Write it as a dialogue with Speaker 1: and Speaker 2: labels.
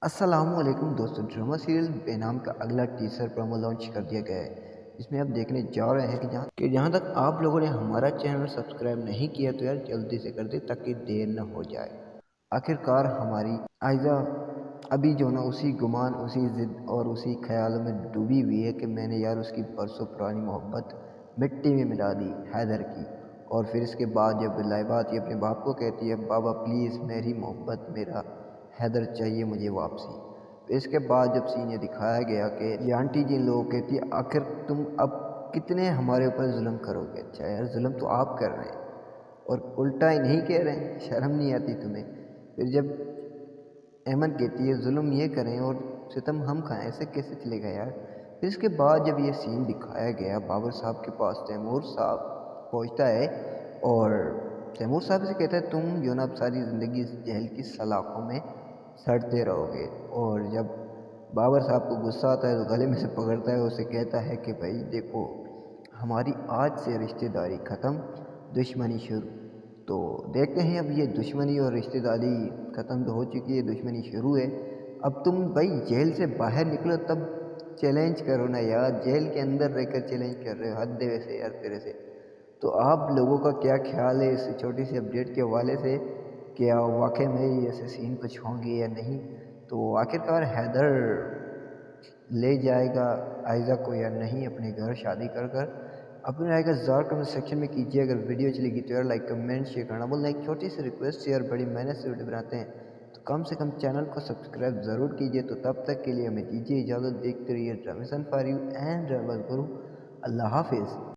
Speaker 1: السلام علیکم دوستو، ڈرامہ سیریل بے نام کا اگلا ٹیزر پرومو لانچ کر دیا گیا ہے، جس میں آپ دیکھنے جا رہے ہیں کہ جہاں تک آپ لوگوں نے ہمارا چینل سبسکرائب نہیں کیا تو یار جلدی سے کر دیں تاکہ دیر نہ ہو جائے۔ آخر کار ہماری آئزہ ابھی جو نا اسی گمان، اسی ضد اور اسی خیالوں میں ڈوبی ہوئی ہے کہ میں نے یار اس کی برسوں پرانی محبت مٹی میں ملا دی حیدر کی، اور پھر اس کے بعد جب لائبہ یہ اپنے باپ کو کہتی ہے بابا پلیز میری محبت، میرا حیدر چاہیے مجھے واپسی۔ پھر اس کے بعد جب سین یہ دکھایا گیا کہ یہ آنٹی جی لوگوں کہتی ہے آخر تم اب کتنے ہمارے اوپر ظلم کرو گے؟ اچھا یار ظلم تو آپ کر رہے ہیں اور الٹا ہی نہیں کہہ رہے ہیں، شرم نہیں آتی تمہیں؟ پھر جب ایمن کہتی ہے ظلم یہ کریں اور ستم ہم کھائیں، ایسے کیسے چلے گا یار؟ پھر اس کے بعد جب یہ سین دکھایا گیا بابر صاحب کے پاس تیمور صاحب پہنچتا ہے اور تیمور صاحب سے کہتا ہے تم جو نا اب ساری زندگی اس جہل کی سلاخوں میں سڑتے رہو گے، اور جب بابر صاحب کو غصہ آتا ہے تو گلے میں سے پکڑتا ہے اور اسے کہتا ہے کہ بھائی دیکھو ہماری آج سے رشتہ داری ختم، دشمنی شروع۔ تو دیکھتے ہیں اب یہ دشمنی اور رشتہ داری ختم تو ہو چکی ہے، دشمنی شروع ہے۔ اب تم بھائی جیل سے باہر نکلو تب چیلنج کرو نا یار، جیل کے اندر رہ کر چیلنج کر رہے ہو، حد ہے ویسے یار تیرے سے۔ تو آپ لوگوں کا کیا خیال ہے اس چھوٹی سی اپڈیٹ کے حوالے سے؟ کیا واقعی میں ایسے سین کچھ ہوں گے یا نہیں؟ تو آخرکار حیدر لے جائے گا آئزہ کو یا نہیں اپنے گھر شادی کر کر؟ اپنے رائے کا اظہار کمنٹ سیکشن میں کیجیے۔ اگر ویڈیو چلے گی تو یار لائک کمنٹ شیئر کرنا بولنا، ایک چھوٹی سی ریکویسٹ یار، بڑی محنت سے ویڈیو بناتے ہیں تو کم سے کم چینل کو سبسکرائب ضرور کیجیے۔ تو تب تک کے لیے ہمیں دیجیے اجازت، دیکھتے رہیے drama for you and drama Guru. اللہ حافظ۔